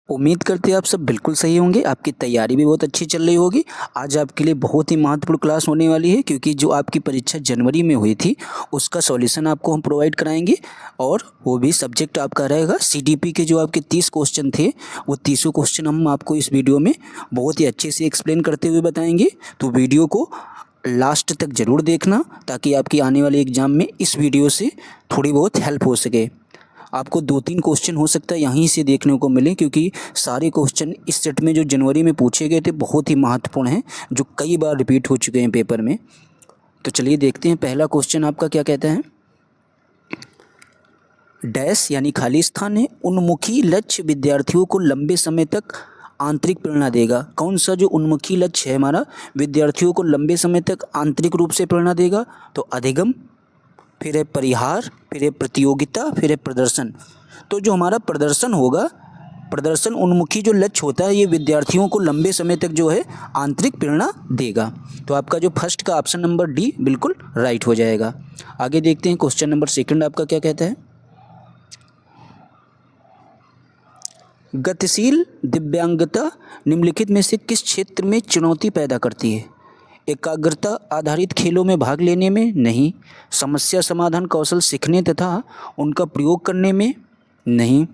उम्मीद करते हैं आप सब बिल्कुल सही होंगे, आपकी तैयारी भी बहुत अच्छी चल रही होगी। आज आपके लिए बहुत ही महत्वपूर्ण क्लास होने वाली है, क्योंकि जो आपकी परीक्षा जनवरी में हुई थी उसका सॉल्यूशन आपको हम प्रोवाइड कराएंगे। और वो भी सब्जेक्ट आपका रहेगा सीडीपी के जो आपके 30 क्वेश्चन थे, वो 30 क्वेश्चन हम आपको इस वीडियो में बहुत ही अच्छे से एक्सप्लेन करते हुए बताएंगे। तो वीडियो को लास्ट तक ज़रूर देखना, ताकि आपकी आने वाले एग्ज़ाम में इस वीडियो से थोड़ी बहुत हेल्प हो सके। आपको 2-3 क्वेश्चन हो सकता है यहीं से देखने को मिले, क्योंकि सारे क्वेश्चन इस सेट में जो जनवरी में पूछे गए थे बहुत ही महत्वपूर्ण हैं, जो कई बार रिपीट हो चुके हैं पेपर में। तो चलिए देखते हैं पहला क्वेश्चन आपका क्या कहता है। डैश यानी खाली स्थान है, उन्मुखी लक्ष्य विद्यार्थियों को लंबे समय तक आंतरिक प्रेरणा देगा। कौन सा जो उन्मुखी लक्ष्य है हमारा विद्यार्थियों को लंबे समय तक आंतरिक रूप से प्रेरणा देगा? तो अधिगम, फिर है परिहार, फिर है प्रतियोगिता, फिर है प्रदर्शन। तो जो हमारा प्रदर्शन होगा, प्रदर्शन उन्मुखी जो लक्ष्य होता है, ये विद्यार्थियों को लंबे समय तक जो है आंतरिक प्रेरणा देगा। तो आपका जो फर्स्ट का ऑप्शन नंबर डी बिल्कुल राइट हो जाएगा। आगे देखते हैं क्वेश्चन नंबर सेकंड आपका क्या कहता है। गतिशील दिव्यांगता निम्नलिखित में से किस क्षेत्र में चुनौती पैदा करती है? एकाग्रता आधारित खेलों में भाग लेने में? नहीं। समस्या समाधान कौशल सीखने तथा उनका प्रयोग करने में? नहीं।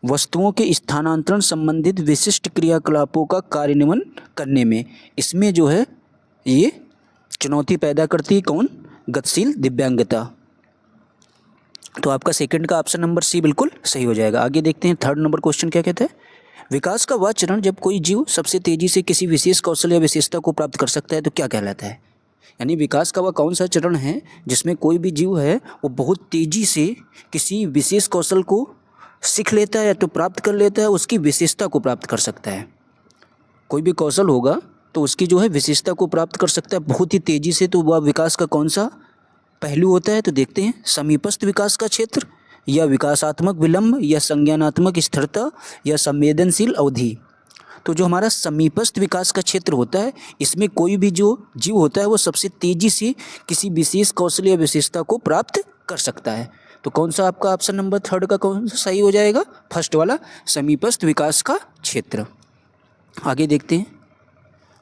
वस्तुओं के स्थानांतरण संबंधित विशिष्ट क्रियाकलापों का कार्यान्वयन करने में? इसमें जो है ये चुनौती पैदा करती है कौन? गतिशील दिव्यांगता। तो आपका सेकंड का ऑप्शन नंबर सी बिल्कुल सही हो जाएगा। आगे देखते हैं थर्ड नंबर क्वेश्चन क्या कहता है। विकास का वह चरण जब कोई जीव सबसे तेजी से किसी विशेष कौशल या विशेषता को प्राप्त कर सकता है, तो क्या कहलाता है? यानी विकास का वह कौन सा चरण है जिसमें कोई भी जीव है वो बहुत तेजी से किसी विशेष कौशल को सीख लेता है, तो प्राप्त कर लेता है, उसकी विशेषता को प्राप्त कर सकता है। कोई भी कौशल होगा तो उसकी जो है विशेषता को प्राप्त कर सकता है बहुत ही तेजी से। तो वह विकास का कौन सा पहलू होता है? तो देखते हैं, समीपस्थ विकास का क्षेत्र, या विकासात्मक विलंब, या संज्ञानात्मक स्थिरता, या संवेदनशील अवधि। तो जो हमारा समीपस्थ विकास का क्षेत्र होता है, इसमें कोई भी जो जीव होता है वो सबसे तेजी से किसी विशेष कौशल या विशेषता को प्राप्त कर सकता है। तो कौन सा आपका ऑप्शन नंबर थर्ड का कौन सा सही हो जाएगा? फर्स्ट वाला, समीपस्थ विकास का क्षेत्र। आगे देखते हैं,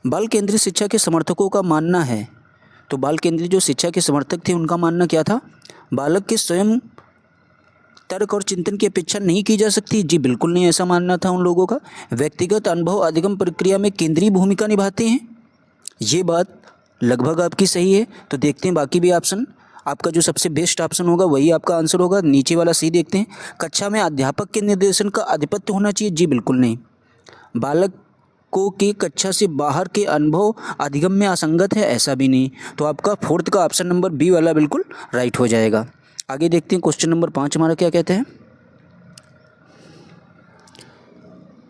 बाल केंद्रित शिक्षा के समर्थकों का मानना है। तो बाल केंद्रित जो शिक्षा के समर्थक थे उनका मानना क्या था? बालक के स्वयं तर्क और चिंतन की अपेक्षा नहीं की जा सकती। जी बिल्कुल नहीं, ऐसा मानना था उन लोगों का। व्यक्तिगत अनुभव अधिगम प्रक्रिया में केंद्रीय भूमिका निभाते हैं। ये बात लगभग आपकी सही है। तो देखते हैं बाकी भी ऑप्शन। आपका जो सबसे बेस्ट ऑप्शन होगा वही आपका आंसर होगा। नीचे वाला सी देखते हैं, कक्षा में अध्यापक के निर्देशन का आधिपत्य होना चाहिए। जी बिल्कुल नहीं। बालक को के कक्षा से बाहर के अनुभव अधिगम में असंगत है, ऐसा भी नहीं। तो आपका फोर्थ का ऑप्शन नंबर बी वाला बिल्कुल राइट हो जाएगा। आगे देखते हैं क्वेश्चन नंबर 5 हमारा क्या कहते हैं।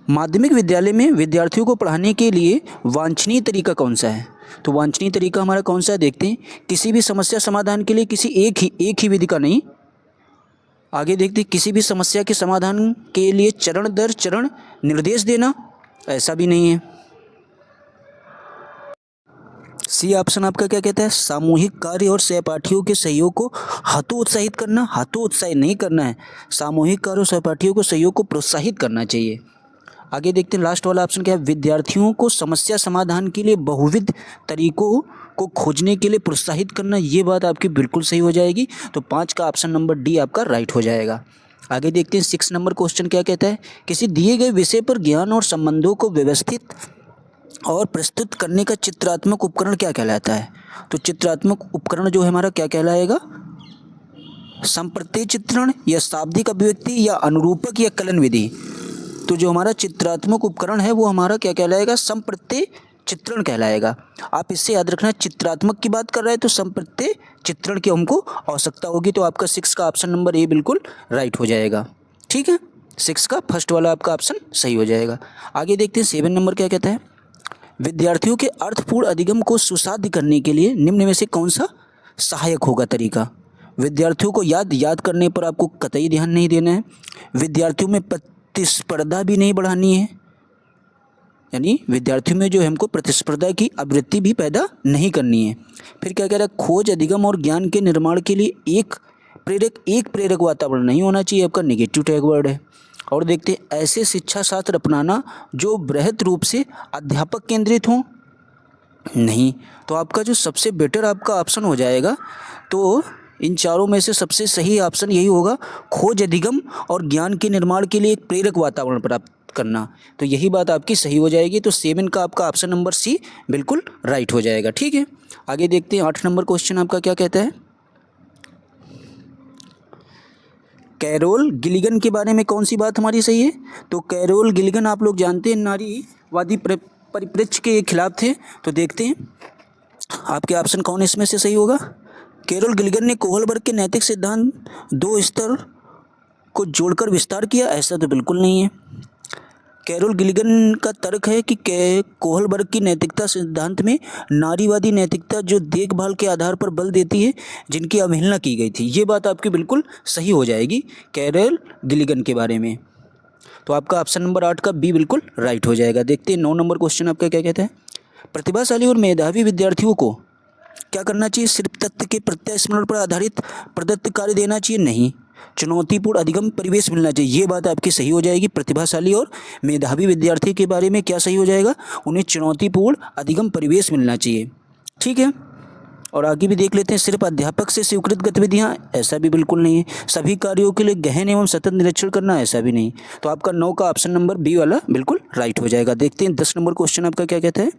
माध्यमिक विद्यालय में विद्यार्थियों को पढ़ाने के लिए वांछनीय तरीका कौन सा है? तो वांछनीय तरीका हमारा कौन सा है देखते हैं। किसी भी समस्या समाधान के लिए किसी एक ही विधि का नहीं। आगे देखते हैं, किसी भी समस्या के समाधान के लिए चरण दर चरण निर्देश देना, ऐसा भी नहीं है। सी ऑप्शन आपका क्या कहता है? सामूहिक कार्य और सहपाठियों के सहयोग को हतोत्साहित करना। हतोत्साहित नहीं करना है, सामूहिक कार्य और सहपाठियों को सहयोग को प्रोत्साहित करना चाहिए। आगे देखते हैं लास्ट वाला ऑप्शन क्या है। विद्यार्थियों को समस्या समाधान के लिए बहुविध तरीकों को खोजने के लिए प्रोत्साहित करना। ये बात आपकी बिल्कुल सही हो जाएगी। तो 5 का ऑप्शन नंबर डी आपका राइट हो जाएगा। आगे देखते हैं 6 नंबर क्वेश्चन क्या कहता है। किसी दिए गए विषय पर ज्ञान और संबंधों को व्यवस्थित और प्रस्तुत करने का चित्रात्मक उपकरण क्या कहलाता है? तो चित्रात्मक उपकरण जो है हमारा क्या कहलाएगा? संप्रत्यय चित्रण, या शाब्दिक अभिव्यक्ति, या अनुरूपक, या कलन विधि। तो जो हमारा चित्रात्मक उपकरण है वो हमारा क्या कहलाएगा? संप्रत्यय चित्रण कहलाएगा। आप इससे याद रखना, चित्रात्मक की बात कर रहे हैं तो संप्रत्यय चित्रण की हमको आवश्यकता होगी। तो आपका 6 का ऑप्शन नंबर ए बिल्कुल राइट हो जाएगा। ठीक है, 6 का फर्स्ट वाला आपका ऑप्शन सही हो जाएगा। आगे देखते हैं 7 नंबर क्या कहता है। विद्यार्थियों के अर्थपूर्ण अधिगम को सुसाध्य करने के लिए निम्न में से कौन सा सहायक होगा तरीका? विद्यार्थियों को याद करने पर आपको कतई ध्यान नहीं देना है। विद्यार्थियों में प्रतिस्पर्धा भी नहीं बढ़ानी है, यानी विद्यार्थियों में जो है हमको प्रतिस्पर्धा की आवृत्ति भी पैदा नहीं करनी है। फिर क्या कह रहा है, खोज अधिगम और ज्ञान के निर्माण के लिए एक प्रेरक वातावरण नहीं होना चाहिए, आपका नेगेटिव टैग वर्ड है। और देखते हैं ऐसे शिक्षा शास्त्र अपनाना जो बृहद रूप से अध्यापक केंद्रित हों, नहीं। तो आपका जो सबसे बेटर आपका ऑप्शन हो जाएगा, तो इन चारों में से सबसे सही ऑप्शन यही होगा, खोज अधिगम और ज्ञान के निर्माण के लिए एक प्रेरक वातावरण प्राप्त करना। तो यही बात आपकी सही हो जाएगी। तो 7 का आपका ऑप्शन नंबर सी बिल्कुल राइट हो जाएगा। ठीक है, आगे देखते हैं 8 नंबर क्वेश्चन आपका क्या कहता है। कैरोल गिलिगन के बारे में कौन सी बात हमारी सही है। तो कैरोल गिलिगन आप लोग जानते हैं नारीवादी परिप्रेक्ष्य के खिलाफ थे। तो देखते हैं आपके ऑप्शन कौन इसमें से सही होगा। कैरोल गिलिगन ने कोहलबर्ग के नैतिक सिद्धांत 2 स्तर को जोड़कर विस्तार किया, ऐसा तो बिल्कुल नहीं है। कैरोल गिलिगन का तर्क है कि कोहलबर्ग की नैतिकता सिद्धांत में नारीवादी नैतिकता जो देखभाल के आधार पर बल देती है, जिनकी अवहेलना की गई थी, ये बात आपकी बिल्कुल सही हो जाएगी कैरोल गिलिगन के बारे में। तो आपका ऑप्शन नंबर 8 का बी बिल्कुल राइट हो जाएगा। देखते हैं 9 नंबर क्वेश्चन आपका क्या कहता है। प्रतिभाशाली और मेधावी विद्यार्थियों को क्या करना चाहिए। सिर्फ तथ्य के प्रत्यास्मरण पर आधारित प्रदत्त कार्य देना चाहिए, नहीं। चुनौतीपूर्ण अधिगम परिवेश मिलना चाहिए, ये बात आपकी सही हो जाएगी। प्रतिभाशाली और मेधावी विद्यार्थी के बारे में क्या सही हो जाएगा, उन्हें चुनौतीपूर्ण अधिगम परिवेश मिलना चाहिए। ठीक है, और आगे भी देख लेते हैं। सिर्फ अध्यापक से स्वीकृत गतिविधियाँ, ऐसा भी बिल्कुल नहीं है। सभी कार्यों के लिए गहन एवं सतत निरीक्षण करना, ऐसा भी नहीं। तो आपका 9 का ऑप्शन नंबर बी वाला बिल्कुल राइट हो जाएगा। देखते हैं 10 नंबर क्वेश्चन आपका क्या कहता है।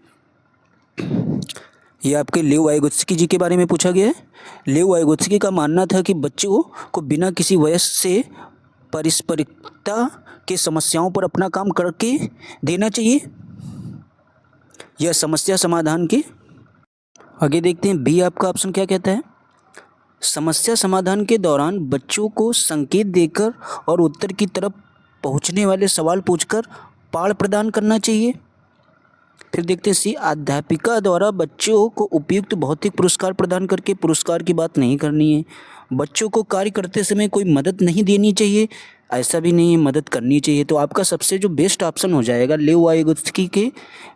ये आपके लेव वाइगोत्स्की जी के बारे में पूछा गया है। लेव वाइगोत्स्की का मानना था कि बच्चों को बिना किसी वयस से पारस्परिकता के समस्याओं पर अपना काम करके देना चाहिए, यह समस्या समाधान के। आगे देखते हैं बी आपका ऑप्शन क्या कहता है। समस्या समाधान के दौरान बच्चों को संकेत देकर और उत्तर की तरफ पहुंचने वाले सवाल पूछकर पाठ प्रदान करना चाहिए। फिर देखते हैं सी, अध्यापिका द्वारा बच्चों को उपयुक्त भौतिक पुरस्कार प्रदान करके पुरस्कार की बात नहीं करनी है। बच्चों को कार्य करते समय कोई मदद नहीं देनी चाहिए, ऐसा भी नहीं है, मदद करनी चाहिए। तो आपका सबसे जो बेस्ट ऑप्शन हो जाएगा लेव वाइगोत्स्की के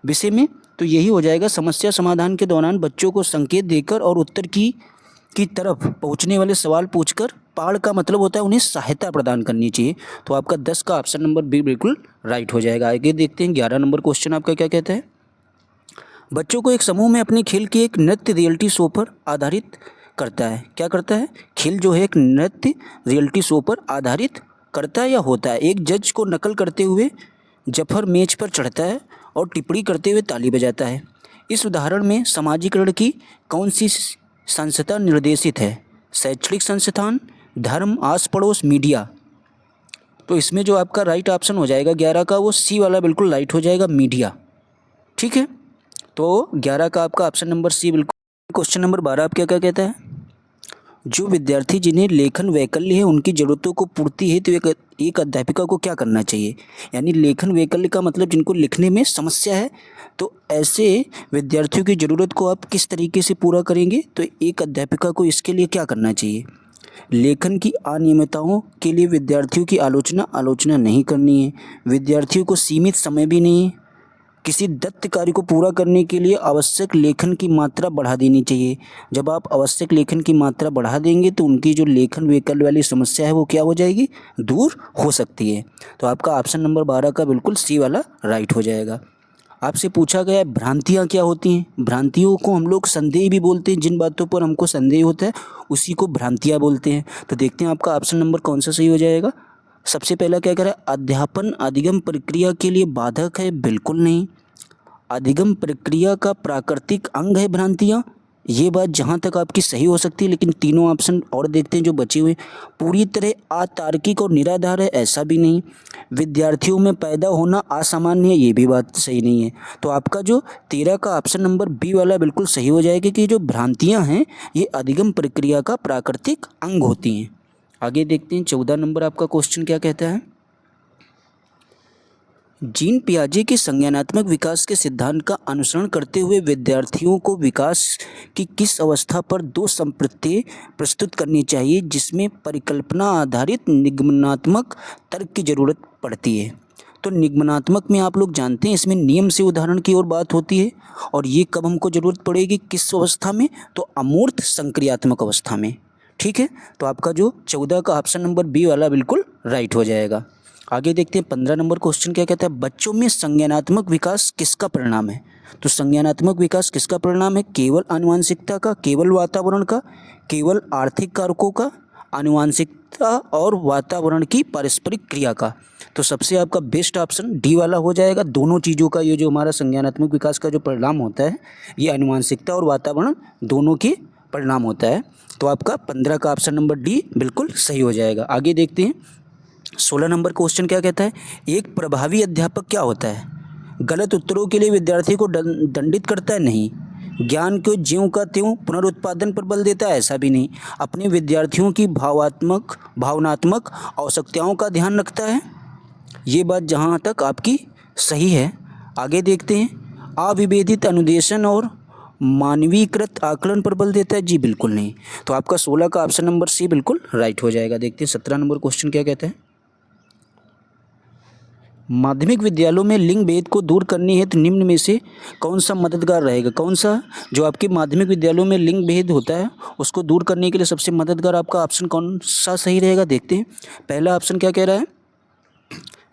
विषय में, तो यही हो जाएगा, समस्या समाधान के दौरान बच्चों को संकेत देकर और उत्तर की तरफ पहुंचने वाले सवाल पूछकर, पाठ का मतलब होता है उन्हें सहायता प्रदान करनी चाहिए। तो आपका 10 का ऑप्शन नंबर बी बिल्कुल राइट हो जाएगा। आगे देखते हैं 11 नंबर क्वेश्चन आपका क्या कहता है। बच्चों को एक समूह में अपने खेल की एक नृत्य रियलिटी शो पर आधारित करता है। क्या करता है, खेल जो है एक नृत्य रियलिटी शो पर आधारित करता है या होता है। एक जज को नकल करते हुए जफर मेज पर चढ़ता है और टिप्पणी करते हुए ताली बजाता है। इस उदाहरण में समाजीकरण की कौन सी संस्था निर्देशित है। शैक्षणिक संस्थान, धर्म, आस पड़ोस, मीडिया। तो इसमें जो आपका राइट ऑप्शन हो जाएगा 11 का, वो सी वाला बिल्कुल राइट हो जाएगा, मीडिया। ठीक है, तो 11 का आपका ऑप्शन नंबर सी बिल्कुल। क्वेश्चन नंबर 12 आप क्या कहता है। जो विद्यार्थी जिन्हें लेखन वैकल्य है उनकी ज़रूरतों को पूर्ति हेतु एक अध्यापिका को क्या करना चाहिए। यानी लेखन वैकल्य का मतलब जिनको लिखने में समस्या है, तो ऐसे विद्यार्थियों की ज़रूरत को आप किस तरीके से पूरा करेंगे। तो एक अध्यापिका को इसके लिए क्या करना चाहिए। लेखन की अनियमितताओं के लिए विद्यार्थियों की आलोचना नहीं करनी है। विद्यार्थियों को सीमित समय भी नहीं, किसी दत्त कार्य को पूरा करने के लिए आवश्यक लेखन की मात्रा बढ़ा देनी चाहिए। जब आप आवश्यक लेखन की मात्रा बढ़ा देंगे तो उनकी जो लेखन वैकल्य वाली समस्या है वो क्या हो जाएगी, दूर हो सकती है। तो आपका ऑप्शन नंबर 12 का बिल्कुल सी वाला राइट हो जाएगा। आपसे पूछा गया है भ्रांतियाँ क्या होती हैं। भ्रांतियों को हम लोग संदेह भी बोलते हैं, जिन बातों पर हमको संदेह होता है उसी को भ्रांतियाँ बोलते हैं। तो देखते हैं आपका ऑप्शन नंबर कौन सा सही हो जाएगा। सबसे पहला क्या कह रहा है, अध्यापन अधिगम प्रक्रिया के लिए बाधक है, बिल्कुल नहीं। अधिगम प्रक्रिया का प्राकृतिक अंग है भ्रांतियाँ, ये बात जहाँ तक आपकी सही हो सकती है। लेकिन तीनों ऑप्शन और देखते हैं जो बचे हुए। पूरी तरह अतार्किक और निराधार है, ऐसा भी नहीं। विद्यार्थियों में पैदा होना असामान्य है, ये भी बात सही नहीं है। तो आपका जो 13 का ऑप्शन नंबर बी वाला बिल्कुल सही हो जाएगा कि जो भ्रांतियाँ हैं ये अधिगम प्रक्रिया का प्राकृतिक अंग होती हैं। आगे देखते हैं 14 नंबर आपका क्वेश्चन क्या कहता है। जीन पियाजे के संज्ञानात्मक विकास के सिद्धांत का अनुसरण करते हुए विद्यार्थियों को विकास की किस अवस्था पर दो संप्रत्यय प्रस्तुत करनी चाहिए जिसमें परिकल्पना आधारित निगमनात्मक तर्क की जरूरत पड़ती है। तो निगमनात्मक में आप लोग जानते हैं इसमें नियम से उदाहरण की ओर बात होती है, और ये कब हमको जरूरत पड़ेगी, किस अवस्था में, तो अमूर्त संक्रियात्मक अवस्था में। ठीक है, तो आपका जो 14 का ऑप्शन नंबर बी वाला बिल्कुल राइट हो जाएगा। आगे देखते हैं 15 नंबर क्वेश्चन क्या कहता है, बच्चों में संज्ञानात्मक विकास किसका परिणाम है। तो संज्ञानात्मक विकास किसका परिणाम है, केवल आनुवंशिकता का, केवल वातावरण का, केवल आर्थिक कारकों का, आनुवंशिकता और वातावरण की पारस्परिक क्रिया का। तो सबसे आपका बेस्ट ऑप्शन डी वाला हो जाएगा। दोनों चीज़ों का ये जो हमारा संज्ञानात्मक विकास का जो परिणाम होता है ये आनुवंशिकता और वातावरण दोनों के परिणाम होता है। तो आपका 15 का ऑप्शन नंबर डी बिल्कुल सही हो जाएगा। आगे देखते हैं 16 नंबर क्वेश्चन क्या कहता है, एक प्रभावी अध्यापक क्या होता है। गलत उत्तरों के लिए विद्यार्थी को दंडित करता है, नहीं। ज्ञान को ज्यों का त्यों पुनरुत्पादन पर बल देता है, ऐसा भी नहीं। अपने विद्यार्थियों की भावनात्मक आवश्यकताओं का ध्यान रखता है। ये बात जहाँ तक आपकी सही है। आगे देखते हैं, अविभेदित अनुदेशन और मानवीकृत आकलन पर बल देता है, जी बिल्कुल नहीं। तो आपका 16 का ऑप्शन नंबर सी बिल्कुल राइट हो जाएगा। देखते हैं 17 नंबर क्वेश्चन क्या कहता है, माध्यमिक विद्यालयों में लिंग भेद को दूर करने हेतु निम्न में से कौन सा मददगार रहेगा। कौन सा जो आपके माध्यमिक विद्यालयों में लिंग भेद होता है उसको दूर करने के लिए सबसे मददगार आपका ऑप्शन कौन सा सही रहेगा। देखते हैं पहला ऑप्शन क्या कह रहा है,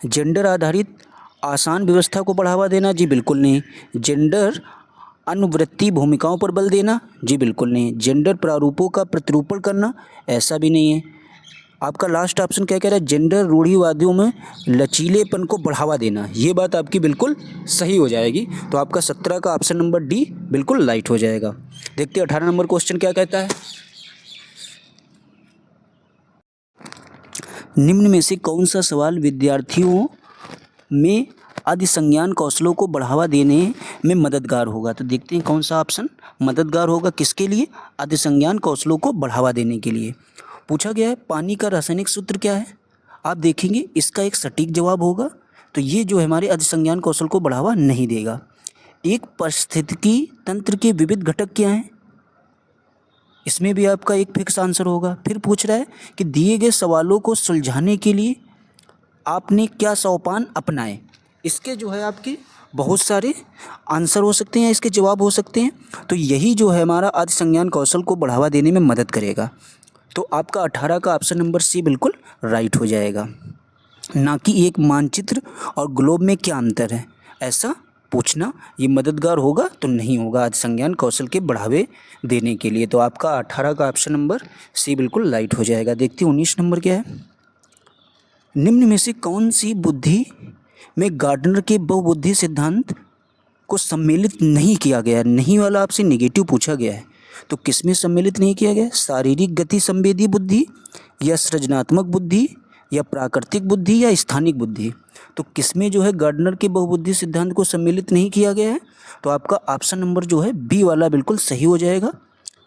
जेंडर आधारित आसान व्यवस्था को बढ़ावा देना, जी बिल्कुल नहीं। जेंडर अनुवृत्ति भूमिकाओं पर बल देना, जी बिल्कुल नहीं। जेंडर प्रारूपों का प्रतिरूपण करना, ऐसा भी नहीं है। आपका लास्ट ऑप्शन क्या कह रहा है, जेंडर रूढ़िवादियों में लचीलेपन को बढ़ावा देना, ये बात आपकी बिल्कुल सही हो जाएगी। तो आपका 17 का ऑप्शन नंबर डी बिल्कुल राइट हो जाएगा। देखते हैं 18 नंबर क्वेश्चन क्या कहता है, निम्न में से कौन सा सवाल विद्यार्थियों में अधिसंज्ञान कौशलों को बढ़ावा देने में मददगार होगा। तो देखते हैं कौन सा ऑप्शन मददगार होगा किसके लिए, अधिसंज्ञान कौशलों को बढ़ावा देने के लिए। पूछा गया है पानी का रासायनिक सूत्र क्या है। आप देखेंगे इसका एक सटीक जवाब होगा। तो ये जो है हमारे अधिसंज्ञान कौशल को बढ़ावा नहीं देगा। एक पारिस्थितिकी तंत्र के विविध घटक क्या हैं, इसमें भी आपका एक फिक्स आंसर होगा। फिर पूछ रहा है कि दिए गए सवालों को सुलझाने के लिए आपने क्या सोपान अपनाए। इसके जो है आपके बहुत सारे आंसर हो सकते हैं, इसके जवाब हो सकते हैं। तो यही जो है हमारा अधिसंज्ञान कौशल को बढ़ावा देने में मदद करेगा। तो आपका 18 का ऑप्शन नंबर सी बिल्कुल राइट हो जाएगा। ना कि एक मानचित्र और ग्लोब में क्या अंतर है, ऐसा पूछना ये मददगार होगा तो नहीं होगा अधिसंज्ञान कौशल के बढ़ावे देने के लिए। तो आपका 18 का ऑप्शन नंबर सी बिल्कुल राइट हो जाएगा। देखते हैं 19 नंबर क्या है, निम्न में से कौन सी बुद्धि में गार्डनर के बहुबुद्धि सिद्धांत को सम्मिलित नहीं किया गया है। नहीं वाला आपसे नेगेटिव पूछा गया है, तो किस में सम्मिलित नहीं किया गया, शारीरिक गति संवेदी बुद्धि या सृजनात्मक बुद्धि या प्राकृतिक बुद्धि या स्थानिक बुद्धि। तो किस में जो है गार्डनर के बहुबुद्धि सिद्धांत को सम्मिलित नहीं किया गया है। तो आपका ऑप्शन नंबर जो है बी वाला बिल्कुल सही हो जाएगा।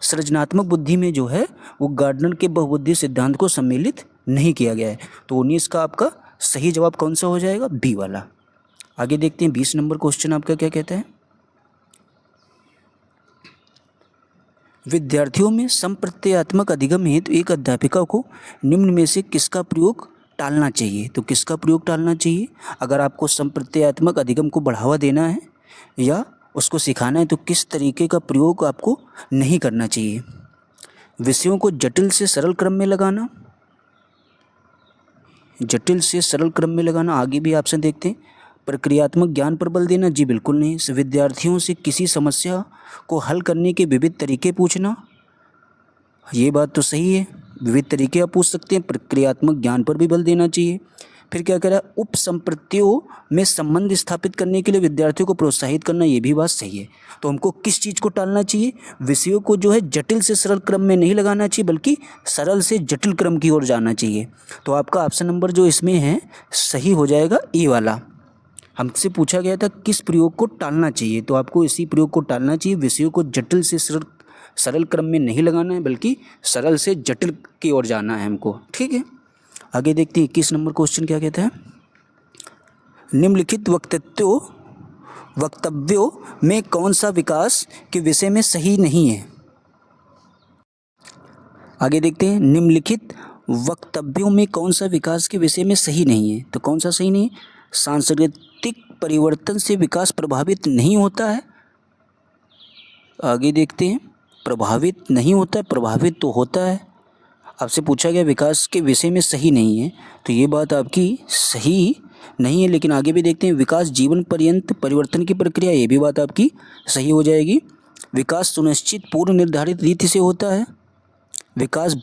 सृजनात्मक बुद्धि में जो है वो गार्डनर के बहुबुद्धि सिद्धांत को सम्मिलित नहीं किया गया है। तो 19 का आपका सही जवाब कौन सा हो जाएगा, बी वाला। आगे देखते हैं 20 नंबर क्वेश्चन आपका क्या कहता है, विद्यार्थियों में संप्रत्ययात्मक अधिगम हेतु एक अध्यापिका को निम्न में से किसका प्रयोग टालना चाहिए। तो किसका प्रयोग टालना चाहिए, अगर आपको संप्रत्ययात्मक अधिगम को बढ़ावा देना है या उसको सिखाना है तो किस तरीके का प्रयोग आपको नहीं करना चाहिए। विषयों को जटिल से सरल क्रम में लगाना, जटिल से सरल क्रम में लगाना। आगे भी ऑप्शन देखते हैं, प्रक्रियात्मक ज्ञान पर बल देना, जी बिल्कुल नहीं। विद्यार्थियों से किसी समस्या को हल करने के विविध तरीके पूछना, ये बात तो सही है, विविध तरीके आप पूछ सकते हैं। प्रक्रियात्मक ज्ञान पर भी बल देना चाहिए। फिर क्या कह रहा है, उपसंप्रत्तियों में संबंध स्थापित करने के लिए विद्यार्थियों को प्रोत्साहित करना, ये भी बात सही है। तो हमको किस चीज़ को टालना चाहिए, विषयों को जो है जटिल से सरल क्रम में नहीं लगाना चाहिए बल्कि सरल से जटिल क्रम की ओर जाना चाहिए। तो आपका ऑप्शन नंबर जो इसमें है सही हो जाएगा ए वाला। हमसे पूछा गया था किस प्रयोग को टालना चाहिए, तो आपको इसी प्रयोग को टालना चाहिए। विषयों को जटिल से सरल क्रम में नहीं लगाना है बल्कि सरल से जटिल की ओर जाना है हमको, ठीक है। आगे देखते हैं 21 नंबर क्वेश्चन क्या कहता है, निम्नलिखित वक्तव्यों में कौन सा विकास के विषय में सही नहीं है। आगे देखते हैं, निम्नलिखित वक्तव्यों में कौन सा विकास के विषय में सही नहीं है। तो कौन सा सही नहीं है, सांस्कृतिक परिवर्तन से विकास प्रभावित नहीं होता है। आगे देखते हैं, प्रभावित नहीं होता है, प्रभावित तो होता है। आपसे पूछा गया विकास के विषय में सही नहीं है, तो ये बात आपकी सही नहीं है। लेकिन आगे भी देखते हैं, विकास जीवन पर्यंत परिवर्तन की प्रक्रिया, ये भी बात आपकी सही हो जाएगी। विकास सुनिश्चित पूर्व निर्धारित रीति से होता है। विकास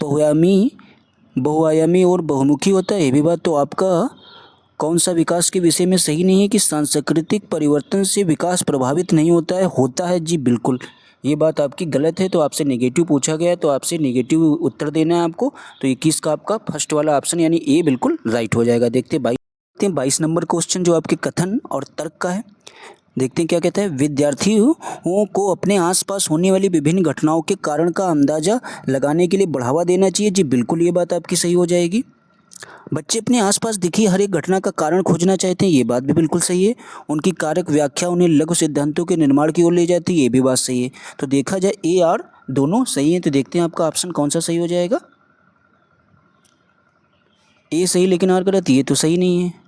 बहुआयामी और बहुमुखी होता है, ये भी बात तो आपका कौन सा विकास के विषय में सही नहीं है कि सांस्कृतिक परिवर्तन से विकास प्रभावित नहीं होता है जी बिल्कुल, ये बात आपकी गलत है। तो आपसे नेगेटिव पूछा गया है, तो आपसे नेगेटिव उत्तर देना है आपको। तो 21 का आपका फर्स्ट वाला ऑप्शन यानी ए बिल्कुल राइट हो जाएगा। देखते हैं 22 नंबर क्वेश्चन जो आपके कथन और तर्क का है। देखते हैं क्या कहता है। विद्यार्थियों को अपने आसपास होने वाली विभिन्न घटनाओं के कारण का अंदाजा लगाने के लिए बढ़ावा देना चाहिए जी बिल्कुल, ये बात आपकी सही हो जाएगी। बच्चे अपने आसपास दिखी हर एक घटना का कारण खोजना चाहते हैं, ये बात भी बिल्कुल सही है। उनकी कारक व्याख्या उन्हें लघु सिद्धांतों के निर्माण की ओर ले जाती है, ये भी बात सही है। तो देखा जाए ए आर दोनों सही है। तो देखते हैं आपका ऑप्शन कौन सा सही हो जाएगा। ए सही लेकिन आर गलत, ये तो सही नहीं है।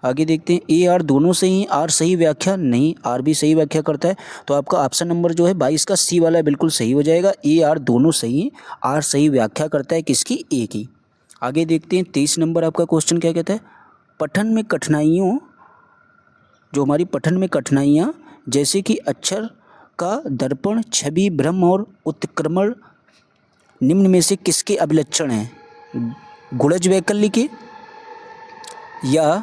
आगे देखते हैं, ए आर दोनों सही हैं, आर सही व्याख्या नहीं, आर भी सही व्याख्या करता है। तो आपका ऑप्शन नंबर जो है 22 का सी वाला बिल्कुल सही हो जाएगा। ए आर दोनों सही हैं, आर सही व्याख्या करता है किसकी, ए की। आगे देखते हैं 23 नंबर आपका क्वेश्चन क्या कहता है। पठन में कठिनाइयों, जो हमारी पठन में कठिनाइयाँ जैसे कि अक्षर का दर्पण, छवि भ्रम और उत्क्रमण निम्न में से किसके अभिलक्षण हैं। गुणज वैकल्य के, या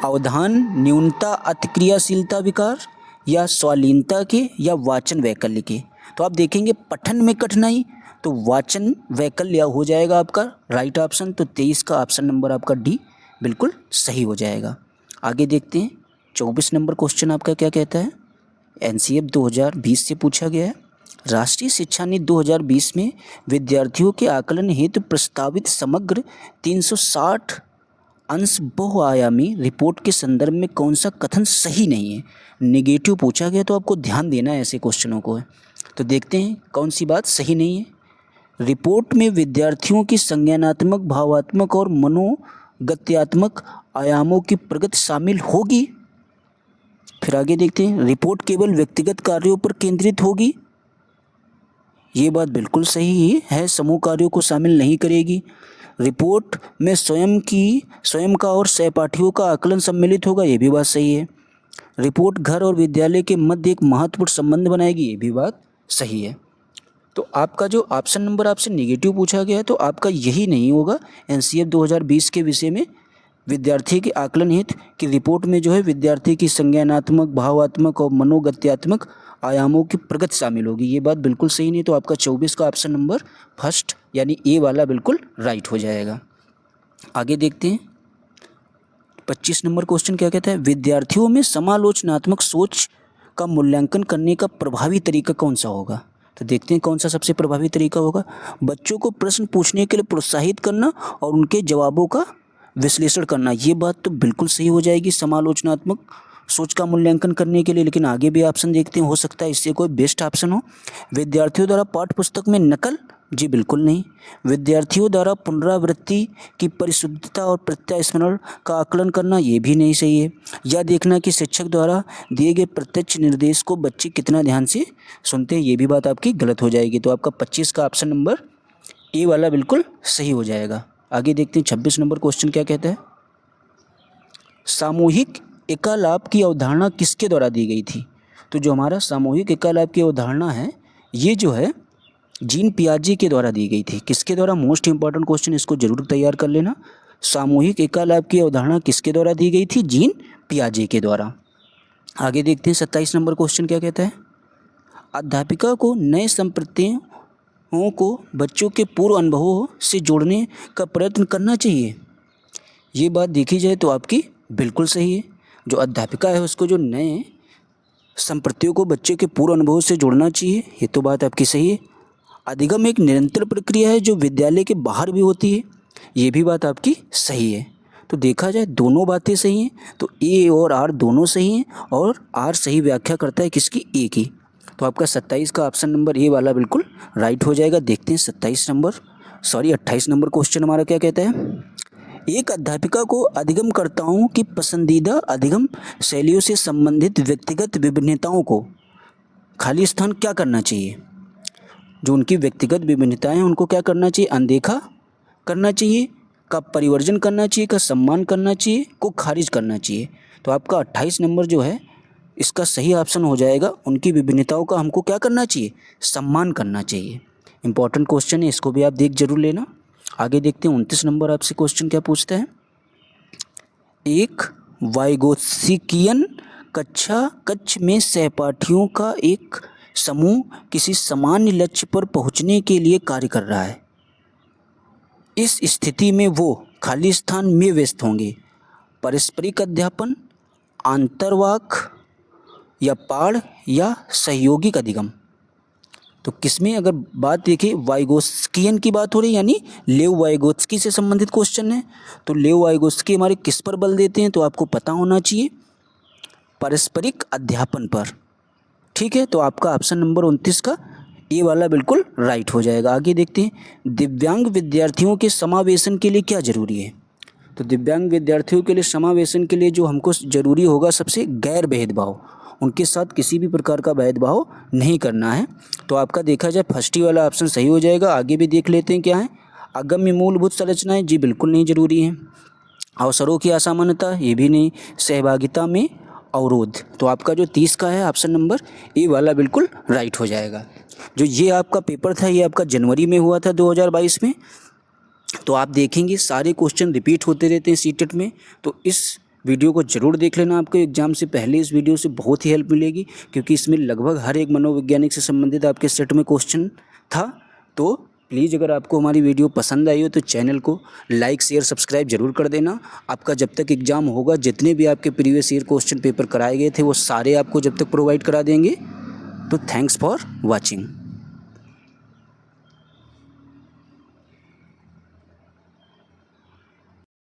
अवधान न्यूनता अतिक्रियाशीलता विकार, या स्वालीनता के, या वाचन वैकल्य के। तो आप देखेंगे पठन में कठिनाई तो वाचन वैकल्य हो जाएगा आपका राइट ऑप्शन। तो 23 का ऑप्शन नंबर आपका डी बिल्कुल सही हो जाएगा। आगे देखते हैं 24 नंबर क्वेश्चन आपका क्या कहता है। एनसीएफ 2020 से पूछा गया है। राष्ट्रीय शिक्षा नीति 2020 में विद्यार्थियों के आकलन हेतु प्रस्तावित समग्र 360 अंश बहुआयामी रिपोर्ट के संदर्भ में कौन सा कथन सही नहीं है। नेगेटिव पूछा गया तो आपको ध्यान देना है ऐसे क्वेश्चनों को। तो देखते हैं कौन सी बात सही नहीं है। रिपोर्ट में विद्यार्थियों की संज्ञानात्मक, भावात्मक और मनोगत्यात्मक आयामों की प्रगति शामिल होगी। फिर आगे देखते हैं, रिपोर्ट केवल व्यक्तिगत कार्यों पर केंद्रित होगी, ये बात बिल्कुल सही है, समूह कार्यों को शामिल नहीं करेगी। रिपोर्ट में स्वयं का और सहपाठियों का आकलन सम्मिलित होगा, ये भी बात सही है। रिपोर्ट घर और विद्यालय के मध्य एक महत्वपूर्ण संबंध बनाएगी, ये भी बात सही है। तो आपका जो ऑप्शन नंबर आपसे नेगेटिव पूछा गया है तो आपका यही नहीं होगा। एनसीएफ 2020 के विषय में विद्यार्थी के आकलन हित की रिपोर्ट में जो है विद्यार्थी की संज्ञानात्मक, भावात्मक और मनोगत्यात्मक आयामों की प्रगति शामिल होगी, ये बात बिल्कुल सही नहीं। तो आपका 24 का ऑप्शन नंबर फर्स्ट यानी ए वाला बिल्कुल राइट हो जाएगा। आगे देखते हैं 25 नंबर क्वेश्चन क्या कहता है। विद्यार्थियों में समालोचनात्मक सोच का मूल्यांकन करने का प्रभावी तरीका कौन सा होगा। तो देखते हैं कौन सा सबसे प्रभावी तरीका होगा। बच्चों को प्रश्न पूछने के लिए प्रोत्साहित करना और उनके जवाबों का विश्लेषण करना, ये बात तो बिल्कुल सही हो जाएगी समालोचनात्मक सोच का मूल्यांकन करने के लिए। लेकिन आगे भी ऑप्शन देखते हैं, हो सकता है इससे कोई बेस्ट ऑप्शन हो। विद्यार्थियों द्वारा पाठ्य पुस्तक में नकल, जी बिल्कुल नहीं। विद्यार्थियों द्वारा पुनरावृत्ति की परिशुद्धता और प्रत्यास्मरण का आकलन करना, ये भी नहीं सही है। या देखना कि शिक्षक द्वारा दिए गए प्रत्यक्ष निर्देश को बच्चे कितना ध्यान से सुनते हैं, ये भी बात आपकी गलत हो जाएगी। तो आपका 25 का ऑप्शन नंबर ए वाला बिल्कुल सही हो जाएगा। आगे देखते हैं 26 नंबर क्वेश्चन क्या कहता है। सामूहिक एकालाप की अवधारणा किसके द्वारा दी गई थी। तो जो हमारा सामूहिक एकालाप की अवधारणा है, ये जो है जीन पियाजे के द्वारा दी गई थी। किसके द्वारा, मोस्ट इंपॉर्टेंट क्वेश्चन, इसको जरूर तैयार कर लेना। सामूहिक एकालाप की अवधारणा किसके द्वारा दी गई थी, जीन पियाजे के द्वारा। आगे देखते हैं 27 नंबर क्वेश्चन क्या कहता है। अध्यापिका को नए संप्रदायों को बच्चों के पूर्व अनुभवों से जोड़ने का प्रयत्न करना चाहिए, ये बात देखी जाए तो आपकी बिल्कुल सही है। जो अध्यापिका है उसको जो नए संप्रदायों को बच्चे के पूर्व अनुभवों से जोड़ना चाहिए, ये तो बात आपकी सही है। अधिगम एक निरंतर प्रक्रिया है जो विद्यालय के बाहर भी होती है, ये भी बात आपकी सही है। तो देखा जाए दोनों बातें सही हैं, तो ए और आर दोनों सही हैं और आर सही व्याख्या करता है किसकी, ए की। तो आपका 27 का ऑप्शन नंबर ए वाला बिल्कुल राइट हो जाएगा। देखते हैं 28 नंबर क्वेश्चन हमारा क्या कहता है। एक अध्यापिका को अधिगमकर्ताओं की पसंदीदा अधिगम शैलियों से संबंधित व्यक्तिगत विभिन्नताओं को खाली स्थान क्या करना चाहिए। जो उनकी व्यक्तिगत विभिन्नताएं हैं उनको क्या करना चाहिए, अनदेखा करना चाहिए, का परिवर्जन करना चाहिए, का सम्मान करना चाहिए, को खारिज करना चाहिए। तो आपका 28 नंबर जो है इसका सही ऑप्शन हो जाएगा, उनकी विभिन्नताओं का हमको क्या करना चाहिए, सम्मान करना चाहिए। इंपॉर्टेंट क्वेश्चन है, इसको भी आप देख जरूर लेना। आगे देखते हैं 29 नंबर आपसे क्वेश्चन क्या पूछता है। एक वाइगोत्स्कीयन कक्ष में सहपाठियों का एक समूह किसी सामान्य लक्ष्य पर पहुंचने के लिए कार्य कर रहा है। इस स्थिति में वो खाली स्थान में व्यस्त होंगे। पारस्परिक अध्यापन, आंतरवाक या पाढ़ या सहयोगिक अधिगम। तो किसमें अगर बात देखें, वाइगोत्स्कीयन की बात हो रही है, यानी लेव वाइगोत्स्की से संबंधित क्वेश्चन है। तो लेव वाइगोत्स्की हमारे किस पर बल देते हैं, तो आपको पता होना चाहिए पारस्परिक अध्यापन पर। ठीक है, तो आपका ऑप्शन नंबर 29 का ए वाला बिल्कुल राइट हो जाएगा। आगे देखते हैं दिव्यांग विद्यार्थियों के समावेशन के लिए क्या जरूरी है। तो दिव्यांग विद्यार्थियों के लिए समावेशन के लिए जो हमको जरूरी होगा, सबसे गैर भेदभाव, उनके साथ किसी भी प्रकार का भेदभाव नहीं करना है। तो आपका देखा जाए फर्स्ट ही वाला ऑप्शन सही हो जाएगा। आगे भी देख लेते हैं क्या है। अगम्य मूलभूत संरचनाएं, जी बिल्कुल नहीं जरूरी है। अवसरों की असामान्यता, ये भी नहीं। सहभागिता में अवरोध, तो आपका जो 30 का है ऑप्शन नंबर ए वाला बिल्कुल राइट हो जाएगा। जो ये आपका पेपर था, ये आपका जनवरी में हुआ था 2022 में। तो आप देखेंगे सारे क्वेश्चन रिपीट होते रहते हैं सीटेट में। तो इस वीडियो को ज़रूर देख लेना, आपको एग्जाम से पहले इस वीडियो से बहुत ही हेल्प मिलेगी, क्योंकि इसमें लगभग हर एक मनोवैज्ञानिक से संबंधित आपके सेट में क्वेश्चन था। तो प्लीज़ अगर आपको हमारी वीडियो पसंद आई हो तो चैनल को लाइक शेयर सब्सक्राइब जरूर कर देना। आपका जब तक एग्ज़ाम होगा, जितने भी आपके प्रीवियस ईयर क्वेश्चन पेपर कराए गए थे वो सारे आपको जब तक प्रोवाइड करा देंगे। तो थैंक्स फॉर वॉचिंग।